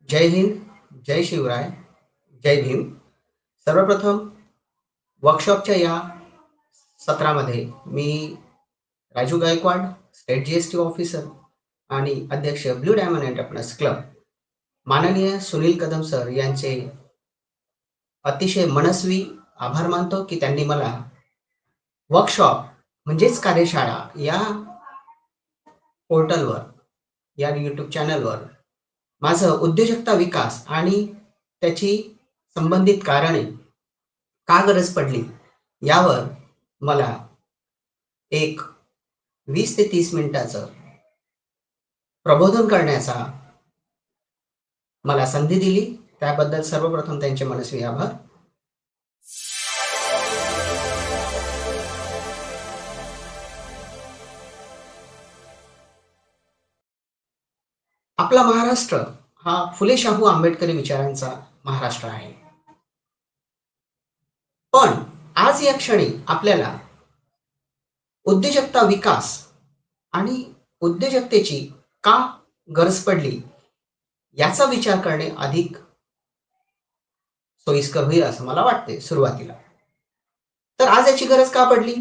जय हिंद, जय शिवराय, जय भीम. सर्वप्रथम वर्कशॉपच्या या सत्रामध्ये मी Raju Gaikwad, state GST officer आणि अध्यक्ष ब्लू डायमंड एंटरप्रेन्योर्स क्लब, माननीय सुनील कदम सर यांचे अतिशय मनस्वी आभार मानतो की त्यांनी मला वर्कशॉप म्हणजेच कार्यशाळा या पोर्टलवर, या यूट्यूब चॅनलवर माझं उद्योजकता विकास आणि त्याची संबंधित कारणे का गरज पडली यावर मला एक 20 ते 30 मिनिटाचं प्रबोधन करण्याचा मला संधी दिली. त्याबद्दल सर्वप्रथम त्यांचे मनस्वी आभार. आपला महाराष्ट्र हा फुले शाहू आंबेडकरी विचारांचा महाराष्ट्र आहे. पण आज या क्षणी आपल्याला उद्योजकता विकास आणि उद्योजकतेची का गरज पडली याचा विचार करणे अधिक सोयीस्कर होईल असं मला वाटते सुरुवातीला. तर आज याची गरज का पडली?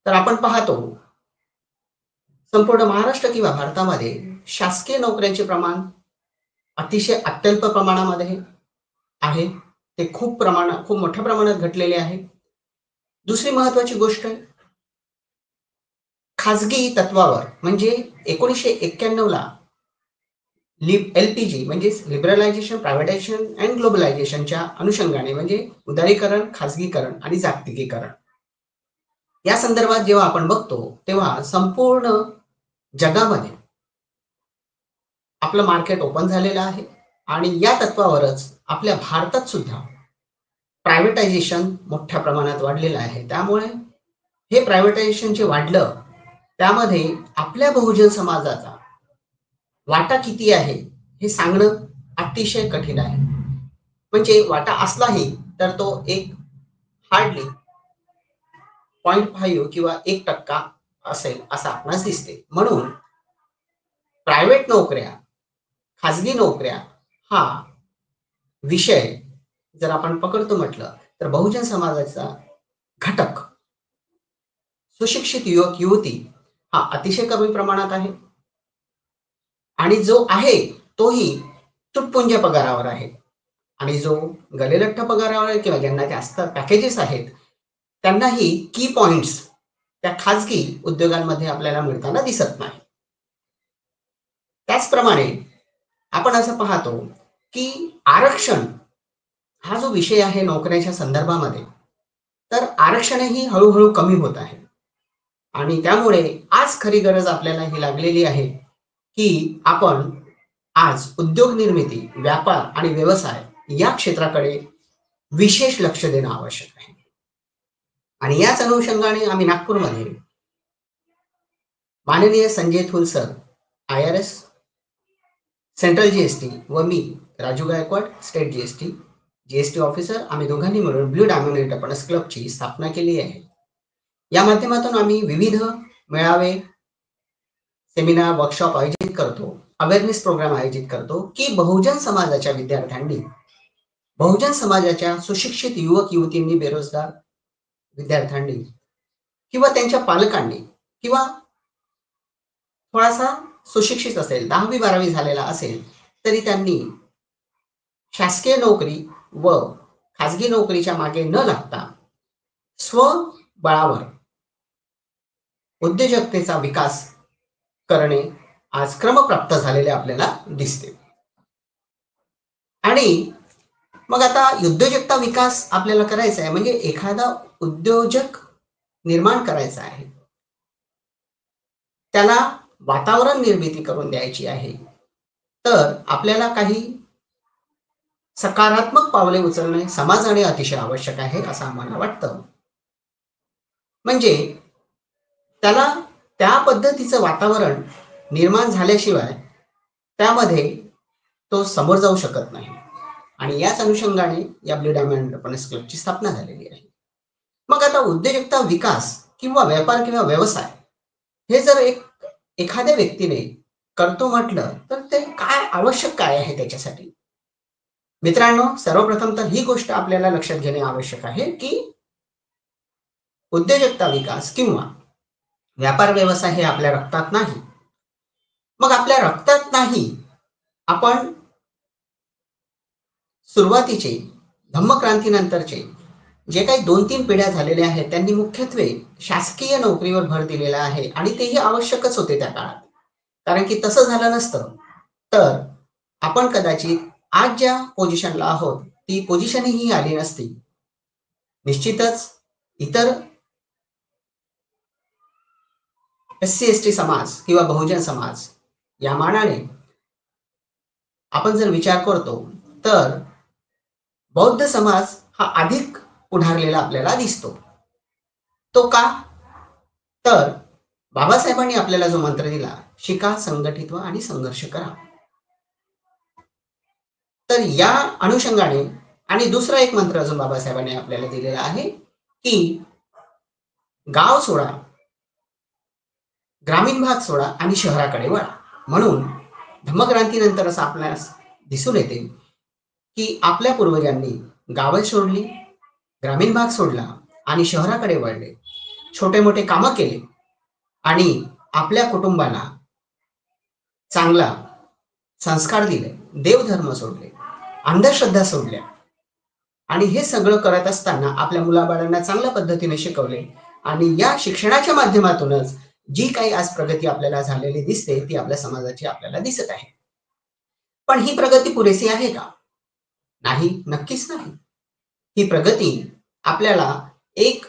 तर आपण पाहतो संपूर्ण महाराष्ट्र किंवा भारतामध्ये शासकीय नोकऱ्यांचे प्रमाण अतिशय अत्यल्प प्रमाणामध्ये आहे. ते खूप मोठ्या प्रमाणात घटलेले आहे. दुसरी महत्वाची गोष्ट, खाजगी तत्वावर म्हणजे 1991 ला LPG म्हणजे लिबरलायझेशन, प्रायव्हेटायझेशन अँड ग्लोबलायझेशनच्या अनुषंगाने म्हणजे उदारीकरण, खाजगीकरण आणि जागतिकीकरण या संदर्भात जेव्हा आपण बघतो तेव्हा संपूर्ण जगामध्ये आपलं मार्केट ओपन झालेलं आहे आणि या तत्वावरच आपल्या भारतात सुद्धा प्रायव्हेटायझेशन मोठ्या प्रमाणात वाढलेलं आहे. त्यामुळे हे प्रायव्हेटायझेशन जे वाढलं त्यामध्ये आपल्या बहुजन समाजाचा वाटा किती आहे हे सांगणं अतिशय कठीण आहे. म्हणजे वाटा असलाही तर तो एक हार्डली 0.5 किंवा 1% असेल असं आपणास दिसते. म्हणून प्रायव्हेट नोकऱ्या, खाजगी नोकऱ्या हा विषय जर आपण पकडतो म्हटलं तर बहुजन समाजाचा घटक सुशिक्षित युवक युवती हा अतिशय कमी प्रमाणात आहे आणि जो आहे तोही तुटपुंज्या पगारावर आहे आणि जो गलेलठ्ठ पगारावर आहे किंवा ज्यांना जास्त पॅकेजेस आहेत त्यांनाही की पॉइंट्स त्या खाजगी उद्योगांमध्ये आपल्याला मिळताना दिसत नाही. त्याचप्रमाणे आपण असं पाहतो की आरक्षण हा जो विषय आहे नोकऱ्याच्या संदर्भामध्ये, तर आरक्षणही हळूहळू कमी होत आहे आणि त्यामुळे आज खरी गरज आपल्याला ही लागलेली आहे की आपण आज उद्योग निर्मिती, व्यापार आणि व्यवसाय या क्षेत्राकडे विशेष लक्ष देणं आवश्यक आहे. आणि याच अनुषंगाने आम्ही नागपूरमध्ये माननीय Sanjay Thul sir, IRS, central GST व मी Raju Gaikwad, state GST officer, आम्ही दोघांनी मिळून ब्लू डायमंड एंटरप्रेन्योर्स क्लबची स्थापना केली आहे. या माध्यमातून आम्ही विविध मेळावे, सेमिनार, वर्कशॉप आयोजित करतो, अवेअरनेस प्रोग्राम आयोजित करतो की बहुजन समाजाच्या विद्यार्थ्यांनी, बहुजन समाजाच्या सुशिक्षित युवक युवतींनी, बेरोजगार विद्यार्थ्यांनी किंवा त्यांच्या पालकांनी किंवा थोडासा सुशिक्षित असेल, 10वी-12वी झालेला असेल तरी त्यांनी शासकीय नोकरी व खाजगी नोकरीच्या मागे न लागता स्वबळावर उद्योजकतेचा विकास करणे आज क्रमप्राप्त झालेले आपल्याला दिसते. आणि मग आता उद्योजकता विकास आपल्याला करायचा आहे म्हणजे एखादा उद्योजक निर्माण करायचा आहे, त्याला वातावरण निर्मिती करून द्यायची आहे, तर आपल्याला काही सकारात्मक पावले उचलणे समाजाने अतिशय आवश्यक आहे असं आम्हाला वाटतं. म्हणजे त्याला त्या पद्धतीचं वातावरण निर्माण झाल्याशिवाय त्यामध्ये तो समोर जाऊ शकत नाही आणि याच अनुषंगाने या ब्लू डायमंड एंटरप्रेन्योर्स क्लबची स्थापना झालेली आहे. मग आता उद्योजकता विकास किंवा व्यापार किंवा व्यवसाय हे जर एखाद्या व्यक्तीने करतो म्हटलं तर ते काय आवश्यक काय आहे त्याच्यासाठी? मित्रांनो, सर्वप्रथम तर ही गोष्ट आपल्याला लक्षात घेणे आवश्यक आहे, की उद्योजकता विकास किंवा व्यापार व्यवसाय हे आपल्या रक्तात नाही. मग आपल्या रक्तात नाही, आपण सुरुवातीचे धम्मक्रांतीनंतरचे जे काही 2-3 पिढ्या झालेल्या आहेत, त्यांनी मुख्यत्वे शासकीय नोकरीवर भर दिलेला आहे आणि तेही आवश्यकच होते त्या काळात. कारण की तसं झालं नसतं, तर आपण कदाचित आज ज्या पोझिशनला आहोत, ती पोझिशनही आली नसती. निश्चितच इतर एस-सी-एस-टी समाज किंवा बहुजन समाज या मानाने आपण जर विचार करतो, तर बौद्ध समाज हा अधिक पुढारलेला आपल्याला दिसतो. तो का? तर बाबासाहेबांनी आपल्याला जो मंत्र दिला, शिका, संघटित व्हा आणि संघर्ष करा. तर या अनुषंगाने आणि दुसरा एक मंत्र अजून बाबासाहेबांनी आपल्याला दिलेला आहे, की गाव सोडा, ग्रामीण भाग सोडा आणि शहराकडे वळा. म्हणून धम्मक्रांतीनंतर असं आपल्यास दिसून येते, की आपल्या पूर्वजांनी गावं सोडली, ग्रामीण भाग सोडला आणि शहराकडे वळले. छोटे-मोठे कामं केले आणि आपल्या कुटुंबाला चांगला संस्कार दिले, देवधर्म सोडले, अंधश्रद्धा सोडल्या आणि हे सगळं करत असताना आपल्या मुलाबाळांना चांगल्या पद्धतीने शिकवले आणि या शिक्षणाच्या माध्यमातूनच जी काही आज प्रगती आपल्याला झालेली दिसते, ती आपल्या समाजाची आपल्याला दिसत आहे. पण ही प्रगती पुरेसी आहे का? नाही, नक्कीच नाही. ही प्रगती आपल्याला एक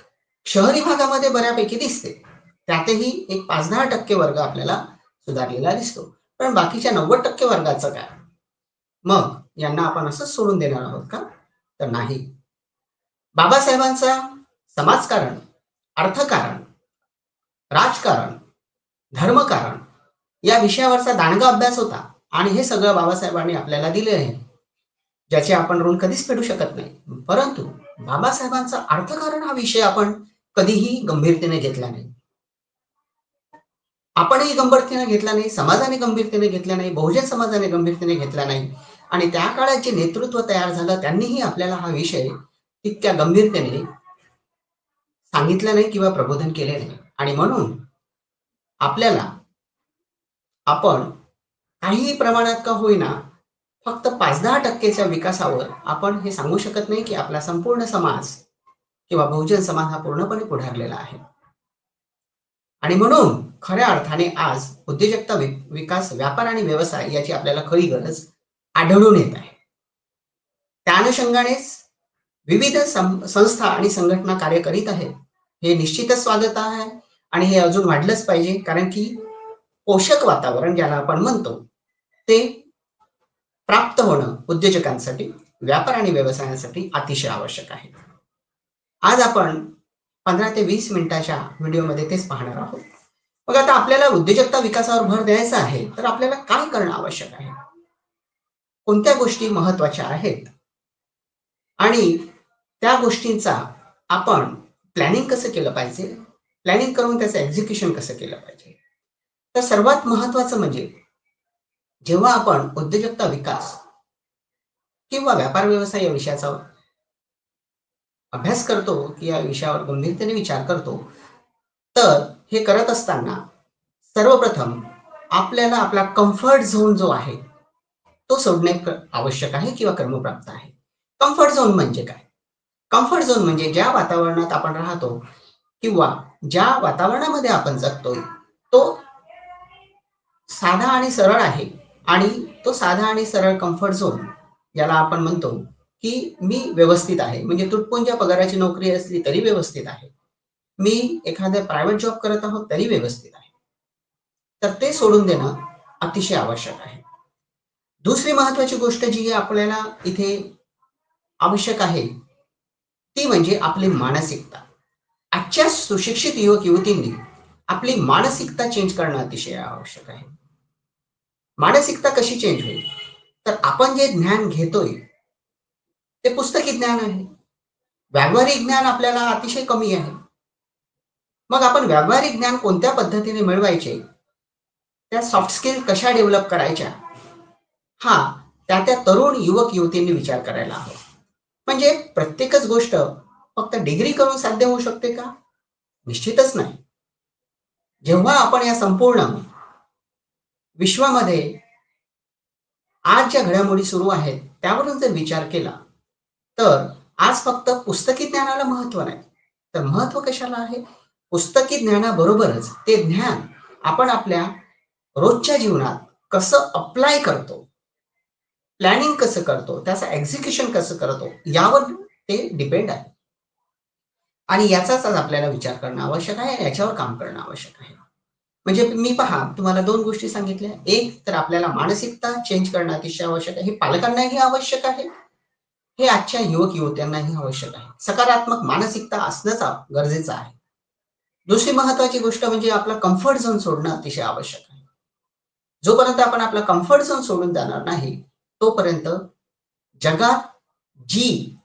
शहरी भागामध्ये बऱ्यापैकी दिसते. त्यातही एक 5-10% वर्ग आपल्याला सुधारलेला दिसतो. पण बाकीच्या 90% वर्गाचं काय? मग यांना आपण असंच सोडून देणार आहोत का? तर नाही. बाबासाहेबांचा समाजकारण, अर्थकारण, राजकारण, धर्मकारण या विषयावरचा दांडगा अभ्यास होता आणि हे सगळं बाबासाहेबांनी आपल्याला दिले आहे. ज्याचे आपण ऋण कधीच फेडू शकत नाही. परंतु बाबासाहेबांचा अर्थकारण हा विषय आपण कधीही गंभीरतेने घेतला नाही. आपणही गंभीरतेने घेतला नाही, समाजाने गंभीरतेने घेतला नाही, बहुजन समाजाने गंभीरतेने घेतला नाही आणि त्या काळात जे नेतृत्व तयार झालं त्यांनीही आपल्याला हा विषय तितक्या गंभीरतेने सांगितलं नाही किंवा प्रबोधन केले नाही आणि म्हणून आपल्याला आपण काहीही प्रमाणात का होईना फक्त 5-10% विकासावर आपण हे सांगू शकत नाही की आपला संपूर्ण समाज किंवा बहुजन समाज हा पूर्णपणे पुढारलेला आहे. आणि म्हणून खऱ्या अर्थाने आज उद्योजकता विकास, व्यापार आणि व्यवसाय याची आपल्याला खरी गरज आढळून येत आहे. त्या अनुषंगानेच विविध संस्था आणि संघटना कार्य करीत आहेत. हे निश्चितच स्वागत आहे आणि हे अजून वाढलंच पाहिजे कारण की पोषक वातावरण ज्याला आपण म्हणतो, ते प्राप्त होणं उद्योजकांसाठी, व्यापार आणि व्यवसायासाठी अतिशय आवश्यक आहे. आज आपण 15 ते 20 मिनिटाच्या व्हिडिओमध्ये तेच पाहणार आहोत. मग आता आपल्याला उद्योजकता विकासावर भर द्यायचा आहे, तर आपल्याला काय करणं आवश्यक आहे? कोणत्या गोष्टी महत्त्वाच्या आहेत? आणि त्या गोष्टींचा आपण प्लॅनिंग कसं केलं पाहिजे? प्लॅनिंग करून त्याचं एक्झिक्युशन कसं केलं पाहिजे? तर सर्वात महत्त्वाचं म्हणजे जेव्हा आपण उद्योजकता विकास किंवा व्यापार व्यवसाय या विषयाचा अभ्यास करतो, की या विषयावर गंभीरतेने विचार करतो, तर हे करत असताना सर्वप्रथम आपल्याला आपला कम्फर्ट झोन जो आहे, तो सोडणे आवश्यक आहे किंवा क्रमप्राप्त आहे. कम्फर्ट झोन म्हणजे काय? कम्फर्ट झोन म्हणजे ज्या वातावरणात आपण राहतो किंवा ज्या वातावरणामध्ये आपण जगतोय, तो साधा आणि सरळ आहे आणि तो साधा आणि सरळ कम्फर्ट झोन याला आपण म्हणतो, की मी व्यवस्थित आहे. म्हणजे तुटपुंज्या पगाराची नोकरी असली तरी व्यवस्थित आहे. मी एखाद्या प्रायव्हेट जॉब करत आहोत तरी व्यवस्थित आहे. तर ते सोडून देणं अतिशय आवश्यक आहे. दुसरी महत्त्वाची गोष्ट जी आपल्याला इथे आवश्यक आहे, ती म्हणजे आपली मानसिकता. आजच्या सुशिक्षित युवक-युवतींनी आपली मानसिकता चेंज करणं अतिशय आवश्यक आहे. मानसिकता कशी चेंज होईल? तर आपण जे ज्ञान घेतोय, ते पुस्तकी ज्ञान आहे. व्यावहारिक ज्ञान आपल्याला अतिशय कमी आहे. मग आपण व्यावहारिक ज्ञान कोणत्या पद्धतीने मिळवायचे? त्या सॉफ्ट स्किल कशा डेव्हलप करायच्या, हा त्या तरुण युवक युवतींनी विचार करायला हवा. म्हणजे प्रत्येकच गोष्ट फक्त डिग्री करून साध्य होऊ शकते का? निश्चितच नाही. जेव्हा आपण या संपूर्ण विश्वामध्ये आज ज्या घडामोडी सुरू आहेत त्यावरून जर विचार केला, तर आज फक्त पुस्तकी ज्ञानाला महत्व नाही, तर महत्व कशाला आहे? पुस्तकी ज्ञानाबरोबरच ते ज्ञान आपण आपल्या रोजच्या जीवनात कसं अप्लाय करतो, प्लॅनिंग कसं करतो, त्याचं एक्झिक्युशन कसं करतो, यावर ते डिपेंड आहे. आणि याचाच आज आपल्याला विचार करणं आवश्यक आहे, याच्यावर काम करणं आवश्यक आहे. म्हणजे मी पहा, तुम्हाला 2 गोष्टी सांगितल्या. एक तर आपल्याला मानसिकता चेंज करणं अतिशय आवश्यक आहे. हे पालकांनाही आवश्यक आहे. हे आजच्या युवक-युवत्यांनाही आवश्यक आहे. सकारात्मक मानसिकता असणंच गरजेचं आहे. दुसरी महत्त्वाची गोष्ट म्हणजे आपला कम्फर्ट झोन सोडणं अतिशय आवश्यक आहे. जोपर्यंत आपण आपला कम्फर्ट झोन सोडून जाणार नाही, तोपर्यंत जगात जी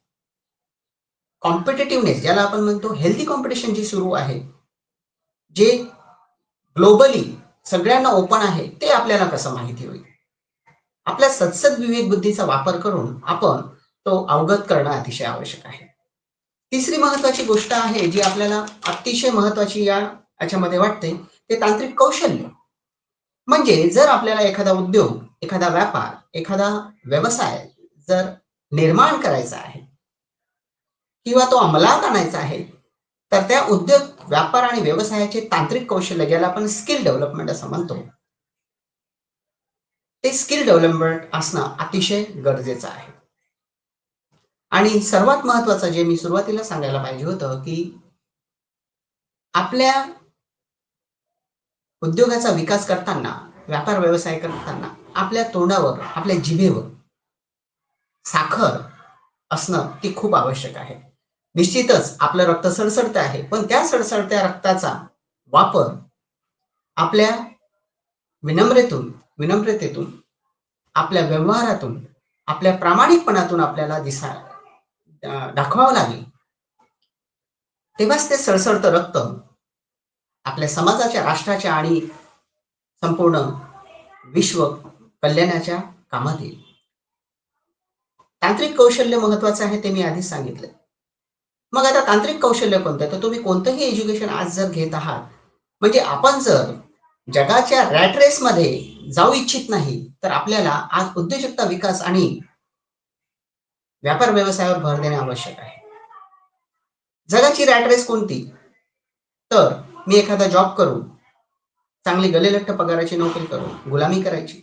कॉम्पिटिटिव्हनेस ज्याला आपण म्हणतो हेल्दी कॉम्पिटिशन जी सुरू आहे, जे ग्लोबली सगळ्यांना ओपन आहे, ते आपल्याला कसं माहिती होईल? आपल्या सद्सद विवेक बुद्धीचा वापर करून आपण तो अवगत करणं अतिशय आवश्यक आहे. तिसरी महत्त्वाची गोष्ट आहे, जी आपल्याला अतिशय महत्त्वाची याच्यामध्ये वाटते, ते तांत्रिक कौशल्य. म्हणजे जर आपल्याला एखादा उद्योग, एखादा व्यापार, एखादा व्यवसाय जर निर्माण करायचा आहे किंवा तो अंमलात आणायचा आहे, तर त्या उद्योग, व्यापार आणि व्यवसायाचे तांत्रिक कौशल्य, ज्याला आपण स्किल डेव्हलपमेंट असं म्हणतो, ते स्किल डेव्हलपमेंट असणं अतिशय गरजेचं आहे. आणि सर्वात महत्त्वाचं जे मी सुरुवातीला सांगायला पाहिजे होतं, की आपल्या उद्योगाचा विकास करताना, व्यापार व्यवसाय करताना आपल्या तोंडावर, आपल्या जिभेवर साखर असणं ती खूप आवश्यक आहे. निश्चितच आपलं रक्त सळसळतं आहे, पण त्या सळसळत्या रक्ताचा वापर आपल्या विनम्रतेतून, आपल्या व्यवहारातून, आपल्या प्रामाणिकपणातून आपल्याला दाखवावं लागेल. तेव्हाच ते सळसळतं रक्त आपल्या समाजाच्या, राष्ट्राच्या आणि संपूर्ण विश्व कल्याणाच्या कामात येईल. तांत्रिक कौशल्य महत्वाचं आहे, ते मी आधीच सांगितलं. मग आता तांत्रिक कौशल्य कोणतं? तर तुम्ही कोणतंही एज्युकेशन आज जर घेत आहात, म्हणजे आपण जर जगाच्या रॅट रेसमध्ये जाऊ इच्छित नाही, तर आपल्याला आज उद्योजकता विकास आणि व्यापार व्यवसायावर भर देणे आवश्यक आहे. जगाची रॅट रेस कोणती? तर मी एखादा जॉब करून, चांगली गलेलठ्ठ पगाराची नोकरी करून गुलामी करायची.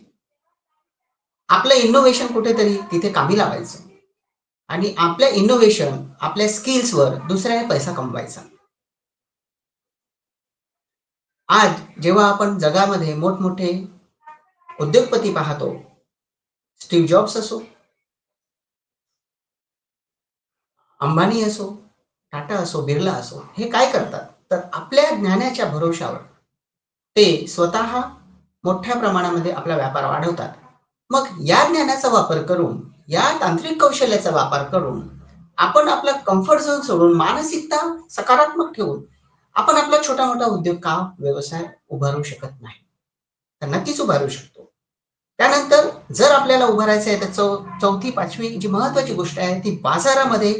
आपलं इनोव्हेशन कुठेतरी तिथे कामी लावायचं आणि आपल्या इनोव्हेशन, आपल्या स्किल्सवर दुसऱ्याने पैसा कमवायचा. आज जेव्हा आपण जगामध्ये मोठमोठे उद्योगपती पाहतो, स्टीव्ह जॉब्स असो, अंबानी असो, टाटा असो, बिर्ला असो, हे काय करतात? तर आपल्या ज्ञानाच्या भरोशावर ते स्वतः मोठ्या प्रमाणामध्ये आपला व्यापार वाढवतात. मग या ज्ञानाचा वापर करून, या तांत्रिक कौशल्याचा वापर करून आपण आपला कम्फर्ट झोन सोडून मानसिकता सकारात्मक ठेवून आपण आपला छोटा मोठा उद्योग का व्यवसाय उभारू शकत नाही? तर नक्कीच उभारू शकतो. त्यानंतर जर आपल्याला उभारायचं आहे, तर चौथी पाचवी जी महत्वाची गोष्ट आहे, ती बाजारामध्ये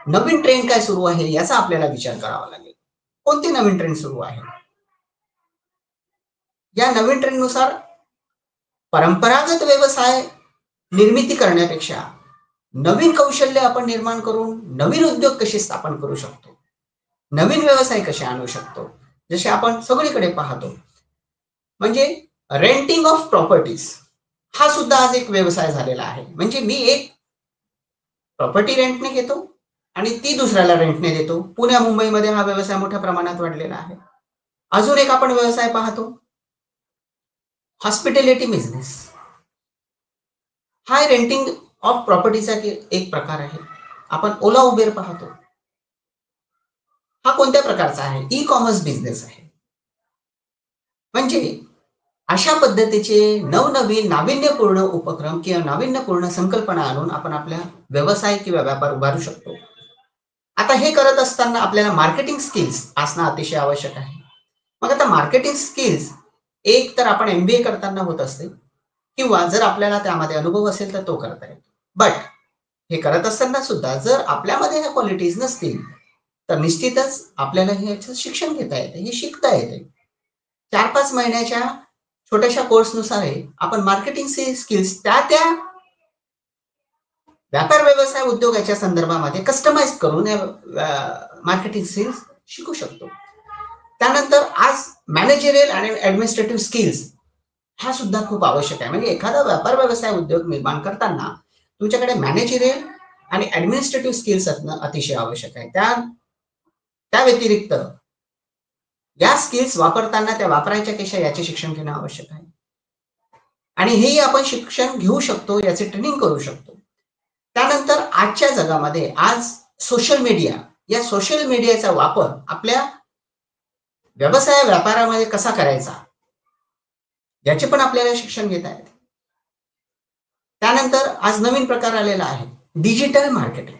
नवीन ट्रेंड काय सुरू आहे याचा आपल्याला विचार करावा लागेल. कोणते नवीन ट्रेंड सुरू आहे? या नवीन ट्रेंडनुसार परंपरागत व्यवसाय निर्मिती करण्यापेक्षा नवीन कौशल्य आपण निर्माण करून नवीन उद्योग कसे स्थापन करू शकतो, नवीन व्यवसाय कसे आणू शकतो, जसे आपण सगळीकडे पाहतो. म्हणजे रेंटिंग ऑफ प्रॉपर्टीज हा सुद्धा आज एक व्यवसाय झालेला आहे. म्हणजे मी एक प्रॉपर्टी रेंटने घेतो आणि ती दुसऱ्याला रेंटने देतो. पुण्या मुंबईमध्ये हा व्यवसाय मोठ्या प्रमाणात वाढलेला आहे. अजून एक आपण व्यवसाय पाहतो, हॉस्पिटॅलिटी बिझनेस. हा रेंटिंग ऑफ प्रॉपर्टीचा एक प्रकार आहे. आपण ओला उबेर पाहतो. हा कोणत्या प्रकारचा आहे? ई कॉमर्स बिझनेस आहे. म्हणजे अशा पद्धतीचे नवनवीन नाविन्यपूर्ण उपक्रम किंवा नाविन्यपूर्ण संकल्पना आणून आपण आपल्या व्यवसाय किंवा व्यापार उभारू शकतो. आता हे करत असताना आपल्याला मार्केटिंग स्किल्स असणं अतिशय आवश्यक आहे. मग आता मार्केटिंग स्किल्स एक तर आपण MBA करताना होत असते किंवा जर आपल्याला त्यामध्ये अनुभव असेल तर तो करता येतो. बट हे करत असताना सुद्धा जर आपल्यामध्ये ह्या क्वालिटीज नसतील तर निश्चितच आपल्याला ह्याचं शिक्षण घेता येते, हे शिकता येते. 4-5 महिन्याच्या छोट्याशा कोर्सनुसार आपण मार्केटिंग स्किल्स त्या त्या व्यापार व्यवसाय उद्योगाच्या संदर्भामध्ये कस्टमाइज करून मार्केटिंग स्किल्स शिकू शकतो. त्यानंतर आज मॅनेजरियल आणि ऍडमिनिस्ट्रेटिव्ह स्किल्स हा सुद्धा खूप आवश्यक आहे. म्हणजे एखादा व्यापार व्यवसाय उद्योग निर्माण करताना तुमच्याकडे मॅनेजरियल आणि ऍडमिनिस्ट्रेटिव्ह स्किल्स असणं अतिशय आवश्यक आहे. त्या व्यतिरिक्त या स्किल्स वापरताना त्या वापरायच्या कशा याचे शिक्षण घेणं आवश्यक आहे. आणि हेही आपण शिक्षण घेऊ शकतो, याचे ट्रेनिंग करू शकतो. त्यानंतर आजच्या जगामध्ये आज सोशल मीडिया, या सोशल मीडियाचा वापर आपल्या व्यवसाय व्यापारामध्ये कसा करायचा याचे पण आपल्याला शिक्षण घेता येते. त्यानंतर आज नवीन प्रकार आलेला आहे डिजिटल मार्केटिंग.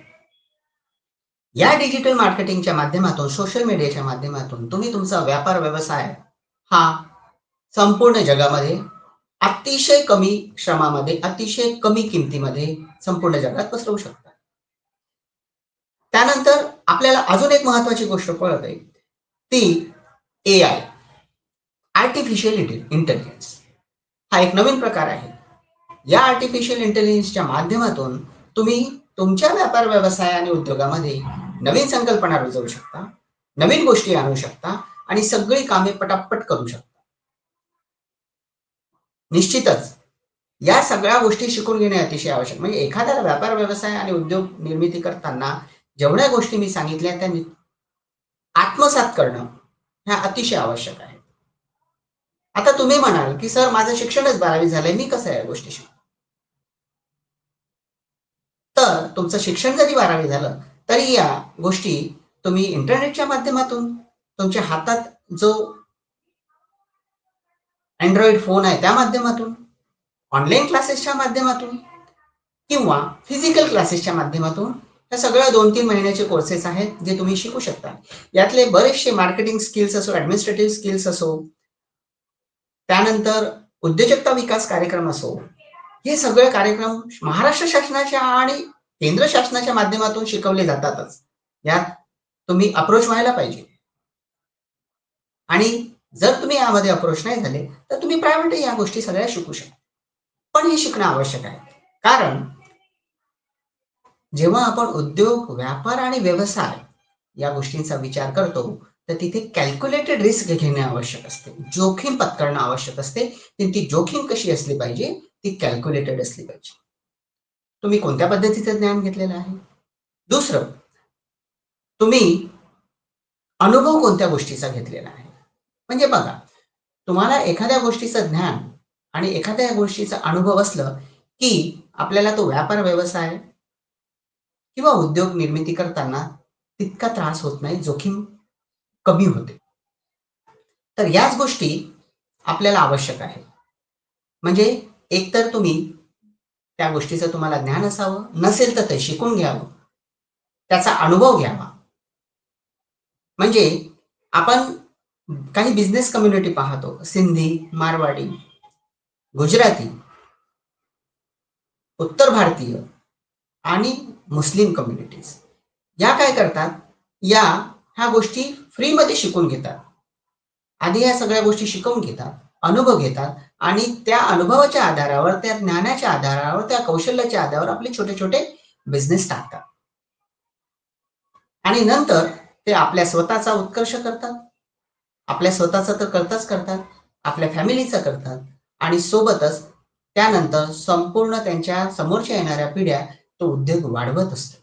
या डिजिटल मार्केटिंगच्या माध्यमातून, सोशल मीडियाच्या माध्यमातून तुम्ही तुमचा व्यापार व्यवसाय हा संपूर्ण जगामध्ये अतिशय कमी श्रमामध्ये, अतिशय कमी किमतीमध्ये संपूर्ण जगात पसरवू शकता. त्यानंतर आपल्याला अजून एक महत्वाची गोष्ट कळते ती AI, आर्टिफिशियल इंटेलिजन्स. हा एक नवीन प्रकार आहे. या आर्टिफिशियल इंटेलिजन्सच्या माध्यमातून तुम्ही तुमच्या व्यापार व्यवसाय आणि उद्योगामध्ये नवीन संकल्पना रुजवू शकता, नवीन गोष्टी आणू शकता आणि सगळी कामे पटापट करू शकता. निश्चितच या सगळ्या गोष्टी शिकून घेणे अतिशय आवश्यक. म्हणजे एखाद्या व्यापार व्यवसाय आणि उद्योग निर्मिती करताना जेवढ्या गोष्टी मी सांगितल्या त्या आत्मसात करणं ह्या अतिशय आवश्यक आहे. आता तुम्ही म्हणाल की सर माझं शिक्षणच 12वी झालंय, मी कसं या गोष्टी शिकू? तर तुमचं शिक्षण जरी 12वी झालं तरी या गोष्टी तुम्ही इंटरनेटच्या माध्यमातून, तुमच्या हातात जो अँड्रॉइड फोन आहे त्या माध्यमातून, ऑनलाईन क्लासेसच्या माध्यमातून किंवा फिजिकल क्लासेसच्या माध्यमातून या सगळ्या 2-3 महिन्याचे कोर्सेस आहेत जे तुम्ही शिकू शकता. यातले बरेचसे मार्केटिंग स्किल्स असो, ऍडमिनिस्ट्रेटिव्ह स्किल्स असो, त्यानंतर उद्योजकता विकास कार्यक्रम असो, हे सगळे कार्यक्रम महाराष्ट्र शासनाच्या आणि केंद्र शासनाच्या माध्यमातून शिकवले जातातच. यात तुम्ही अप्रोच व्हायला पाहिजे. आणि जर तुम्ही यामध्ये अप्रोच नाही झाले तर तुम्ही प्रायव्हेट या गोष्टी सगळ्या शिकू शकता. पण हे शिकणं आवश्यक आहे. कारण जेव्हा आपण उद्योग, व्यापार आणि व्यवसाय या गोष्टींचा विचार करतो तर तिथे कॅल्क्युलेटेड रिस्क घेणे आवश्यक असते, जोखीम पत्करणं आवश्यक असते. ती जोखीम कशी असली पाहिजे, ती कॅल्क्युलेटेड असली पाहिजे. तुम्ही कोणत्या पद्धतीचं ज्ञान घेतलेलं आहे? दुसरं, तुम्ही अनुभव कोणत्या गोष्टीचा घेतलेला आहे? म्हणजे बघा, तुम्हाला एखाद्या गोष्टीचं ज्ञान आणि एखाद्या गोष्टीचा अनुभव असलं की आपल्याला तो व्यापार व्यवसाय किंवा उद्योग निर्मिती करताना तितका त्रास होत नाही, जोखीम कमी होते. तर याच गोष्टी आपल्याला आवश्यक आहे. म्हणजे एकतर तुम्ही त्या गोष्टीचं तुम्हाला ज्ञान असावं, नसेल तर ते शिकून घ्यावं, त्याचा अनुभव घ्यावा. म्हणजे आपण काही बिझनेस कम्युनिटी पाहतो, सिंधी, मारवाडी, गुजराती, उत्तर भारतीय आणि मुस्लिम कम्युनिटीज या काय करतात, ह्या गोष्टी फ्रीमध्ये शिकून घेतात. आधी या सगळ्या गोष्टी शिकवून घेतात, अनुभव घेतात आणि त्या अनुभवाच्या आधारावर, त्या ज्ञानाच्या आधारावर, त्या कौशल्याच्या आधारावर आपले छोटे छोटे बिझनेस टाकतात. आणि नंतर ते आपल्या स्वतःचा उत्कर्ष करतात, आपल्या स्वतःचा तर करतात, आपल्या फॅमिलीचा करतात आणि सोबतच त्यानंतर संपूर्ण त्यांच्या समोरच्या येणाऱ्या पिढ्या तो उद्योग वाढवत असतो.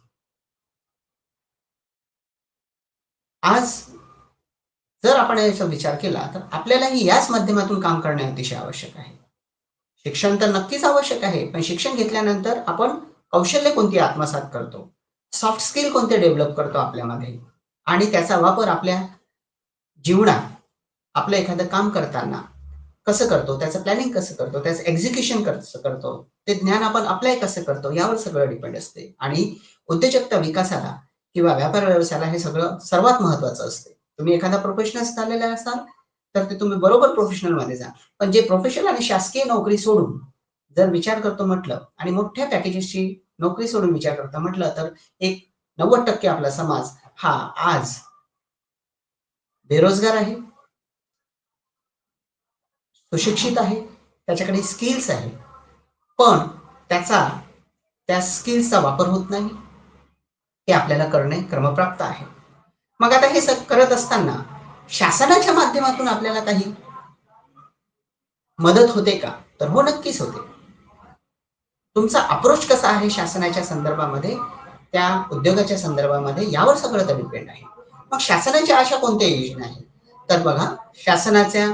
आज जर आपण याचा विचार केला तर आपल्यालाही याच माध्यमातून काम करणे अतिशय आवश्यक आहे. शिक्षण तर नक्कीच आवश्यक आहे, पण शिक्षण घेतल्यानंतर आपण कौशल्य कोणती आत्मसात करतो, सॉफ्ट स्किल कोणते डेव्हलप करतो आपल्यामध्ये आणि त्याचा वापर आपल्या जीवनात, आपलं एखादं काम करताना कसं करतो, त्याचं प्लॅनिंग कसं करतो, त्याचं एक्झिक्युशन कसं करतो, ते ज्ञान आपण अप्लाय कसं करतो यावर सगळं डिपेंड असते. आणि उद्योजकता विकासाला किंवा व्यापार व्यवसायाला हे सगळं सर्वात महत्वाचं असते. तुम्ही एखादा प्रोफेशनल झालेला असाल तर ते तुम्ही बरोबर प्रोफेशनलमध्ये जा. पण जे प्रोफेशनल आणि शासकीय नोकरी सोडून जर विचार करतो म्हटलं आणि मोठ्या पॅकेजेसची नोकरी सोडून विचार करतो म्हटलं, तर एक 90% आपला समाज हा आज बेरोजगार आहे, सुशिक्षित आहे, त्याच्याकडे स्किल्स आहे. पण त्याचा त्या स्किल्सचा वापर होत नाही. हे आपल्याला करणे क्रमप्राप्त आहे. मग आता हे करत असताना शासनाच्या माध्यमातून आपल्याला काही मदत होते का? तर हो, नक्कीच होते. तुमचा अप्रोच कसा आहे शासनाच्या संदर्भामध्ये, त्या उद्योगाच्या संदर्भामध्ये यावर सगळं तर डिपेंड आहे. मग शासनाच्या अशा कोणत्या योजना आहेत? तर बघा, शासनाच्या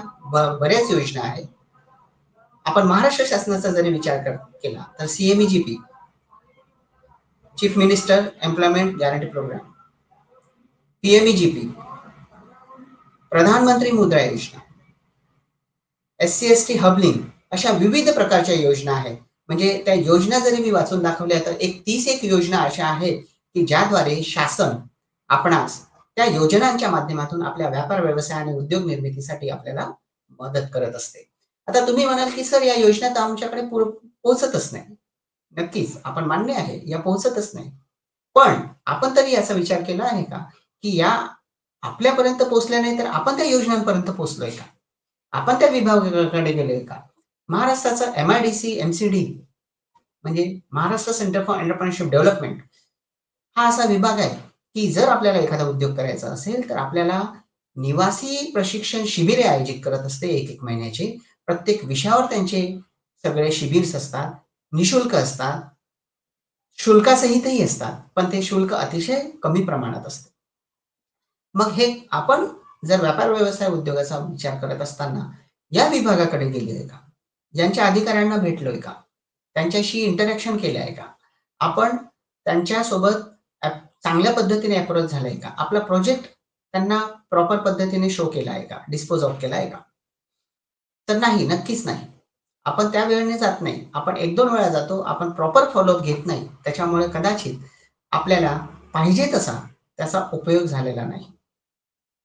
बऱ्याच योजना आहेत. आपण महाराष्ट्र शासनाचा जरी विचार केला तर CMEGP, chief minister employment guarantee programme, PMEGP, प्रधानमंत्री मुद्रा योजना, SC/ST हबलिंग, अशा विविध प्रकारच्या योजना आहेत. म्हणजे त्या योजना जरी मी वाचून दाखवल्या तर एक 30 योजना अशा आहेत की ज्याद्वारे शासन आपणास त्या योजनांच्या माध्यमातून आपल्या व्यापार व्यवसाय आणि उद्योग निर्मितीसाठी आपल्याला मदत करत असते. आता तुम्ही म्हणाल की सर, या योजना तर आमच्याकडे पोहोचतच नाही. नक्कीच आपण मान्य आहे, या पोहोचतच नाही. पण आपण तरी याचा विचार केला आहे का की या आपल्यापर्यंत पोहोचल्या नाही तर आपण त्या योजनांपर्यंत पोहोचलोय का? आपण त्या विभागाकडे गेलोय का? महाराष्ट्राचा MIDC, MCD म्हणजे Maharashtra centre for entrepreneurship development हा असा विभाग आहे, की जर आपल्याला एखादा उद्योग करायचा असेल, तर आपल्याला निवासी प्रशिक्षण शिबिरे आयोजित करत असते 1-1 महिन्याचे. प्रत्येक विषयावर त्यांचे सगळे शिबिर्स असतात, निशुल्क असतात, शुल्कासहितही असतात, पण ते शुल्क अतिशय कमी प्रमाणात असतं. मग हे आपण जर व्यापार व्यवसाय उद्योगाचा विचार करत असताना या विभागाकडे गेलोय का? यांच्या अधिकाऱ्यांना भेटलोय का? त्यांच्याशी इंटरॅक्शन केलं आहे का? आपण त्यांच्यासोबत चांगल्या पद्धतीने अप्रोच झालाय का? आपला प्रोजेक्ट त्यांना प्रॉपर पद्धतीने शो केला आहे का? डिस्पोज ऑफ केला आहे का? तर नाही, नक्कीच नाही. आपण त्या वेळेने जात नाही. आपण 1-2 वेळा जातो. आपण प्रॉपर फॉलोअप घेत नाही. त्याच्यामुळे कदाचित आपल्याला पाहिजे तसा त्याचा उपयोग झालेला नाही.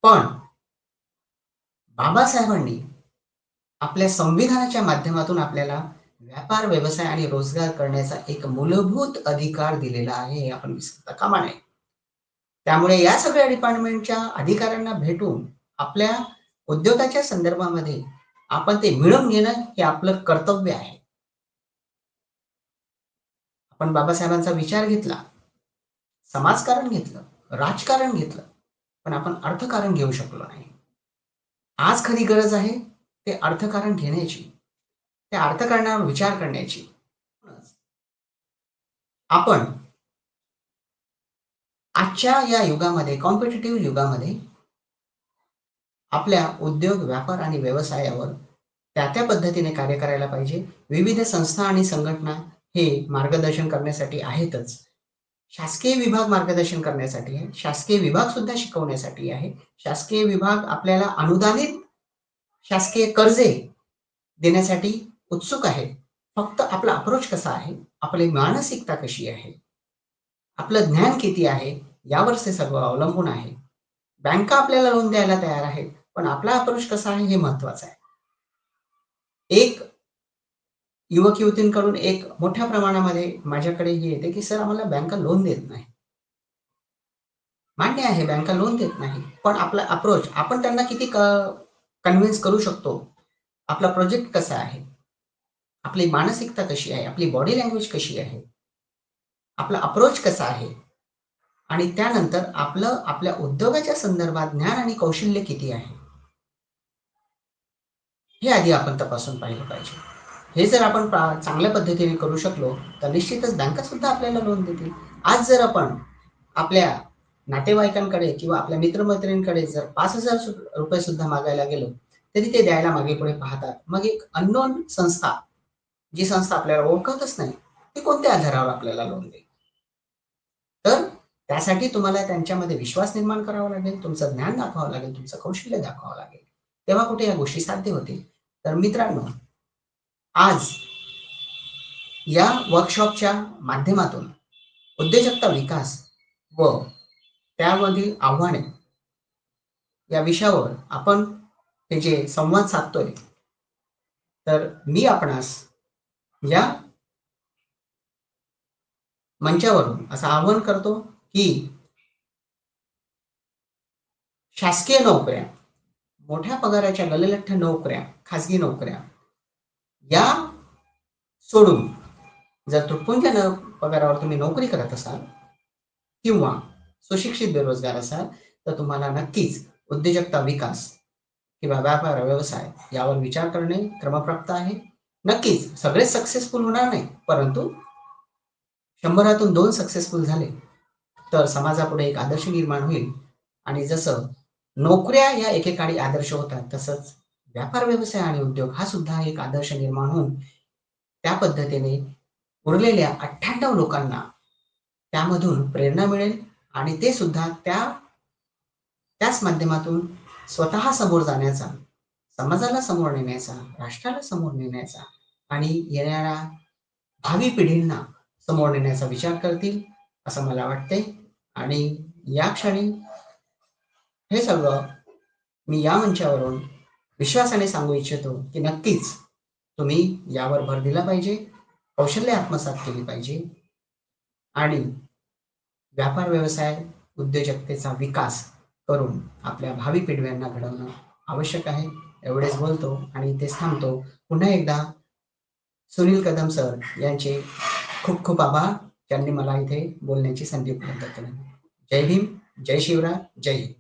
पण बाबासाहेबांनी आपल्या संविधानाच्या माध्यमातून आपल्याला व्यापार, व्यवसाय आणि रोजगार करण्याचा एक मूलभूत अधिकार दिलेला आहे, हे आपण विसरता कामा नये. त्यामुळे या सगळ्या डिपार्टमेंटच्या अधिकाऱ्यांना भेटून आपल्या उद्योगाच्या संदर्भामध्ये आपण ते मिळवून घेणं हे आपलं कर्तव्य आहे. आपण बाबासाहेबांचा विचार घेतला, समाजकारण घेतलं, राजकारण घेतलं, पण आपण अर्थकारण घेऊ शकलो नाही. आज खरी गरज आहे ते अर्थकारण घेण्याची, त्या अर्थकारणावर विचार करण्याची. आपण आजच्या या युगामध्ये, कॉम्पिटिटिव्ह युगामध्ये आपल्या उद्योग, व्यापार आणि व्यवसायावर त्या-त्या पद्धतीने कार्य करायला पाहिजे. विविध संस्था आणि संघटना हे मार्गदर्शन करण्यासाठी आहेतच. शासकीय विभाग मार्गदर्शन करण्यासाठी आहे. शासकीय विभाग सुद्धा शिकवण्यासाठी आहे. शासकीय विभाग आपल्याला अनुदानित शासकीय कर्जे देण्यासाठी उत्सुक आहे. फक्त आपला अप्रोच कसा आहे? आपली मानसिकता कशी आहे? आपलं ज्ञान किती आहे? यावर ते सगळं अवलंबून आहे. बँका आपल्याला लोन द्यायला तयार आहेत, पण आपला अप्रोच कसा आहे हे महत्वाचं आहे. एक युवक-युवतींकडून एक मोठ्या प्रमाणामध्ये माझ्याकडे हे येते, की सर आम्हाला बँका लोन देत नाही. मान्य आहे, बँका लोन देत नाही. पण आपला अप्रोच आपण त्यांना किती कन्व्हिन्स करू शकतो? आपला प्रोजेक्ट कसा आहे? आपली मानसिकता कशी आहे? आपली बॉडी लँग्वेज कशी आहे? आपला अप्रोच कसा आहे? आणि त्यानंतर आपलं आपल्या उद्योगाच्या संदर्भात ज्ञान आणि कौशल्य किती आहे? हे आधी आपण तपासून पाहिलं पाहिजे. हे जर आपण चांगल्या पद्धतीने करू शकलो, तर निश्चितच बँका सुद्धा आपल्याला लोन देतील. आज जर आपण आपल्या नातेवाईकांकडे किंवा आपल्या मित्र-मैत्रिणींकडे जर ₹5,000 सुद्धा मागायला गेलो, तरी ते द्यायला मागे-पुढे पाहतात. मग एक अननोन संस्था, जी संस्था आपल्याला ओळखतच नाही, ती कोणत्या आधारावर आपल्याला लोन देईल? तर त्यासाठी तुम्हाला त्यांच्यामध्ये विश्वास निर्माण करावा लागेल, तुमचं ज्ञान दाखवावं लागेल, तुमचं कौशल्य दाखवावं लागेल. तेव्हा कुठे या गोष्टी साध्य होतील. तर मित्रांनो, आज या वर्कशॉपच्या माध्यमातून उद्योजकता विकास व त्यामधील आव्हाने या विषयावर आपण हे जे संवाद साधतोय, तर मी आपणास या मंचावरून असं आवाहन करतो, की शासकीय नोकऱ्या, मोठ्या पगाराच्या गललठ्ठ नोकऱ्या, खाजगी नोकऱ्या या सोडून जर तुटपुंज्या पगारावर तुम्ही नोकरी करत असाल किंवा सुशिक्षित बेरोजगार असाल, तर तुम्हाला नक्कीच उद्योजकता विकास किंवा व्यापार व्यवसाय यावर विचार करणे क्रमप्राप्त आहे. नक्कीच सगळेच सक्सेसफुल होणार नाही, परंतु 100तून 2 सक्सेसफुल झाले, तर समाजापुढे एक आदर्श निर्माण होईल. आणि जसं नोकऱ्या या एकेकाळी आदर्श होतात, तसंच व्यापार व्यवसाय आणि उद्योग हा सुद्धा एक आदर्श निर्माण होऊन त्या पद्धतीने उरलेल्या 98 लोकांना त्यामधून प्रेरणा मिळेल आणि ते सुद्धा त्याच माध्यमातून स्वतः समोर जाण्याचा, समाजाला समोर नेण्याचा, राष्ट्राला समोर नेण्याचा आणि येणाऱ्या भावी पिढींना समोर नेण्याचा विचार करतील, असं मला वाटतंय. आणि या क्षणी हे सगळं मी या मंचावरून विश्वासाने सांगू इच्छितो, की नक्कीच तुम्ही यावर भर दिला पाहिजे, कौशल्य आत्मसात केली पाहिजे आणि व्यापार व्यवसाय, उद्योजकतेचा विकास करून आपल्या भावी पिढ्यांना घडवणं आवश्यक आहे. एवढेच बोलतो आणि इथेच थांबतो. पुन्हा एकदा सुनील कदम सर यांचे खूप खूप आभार, ज्यांनी मला इथे बोलण्याची संधी उपलब्ध करून दिली. जय भीम, जय शिवराय, जय हिंद.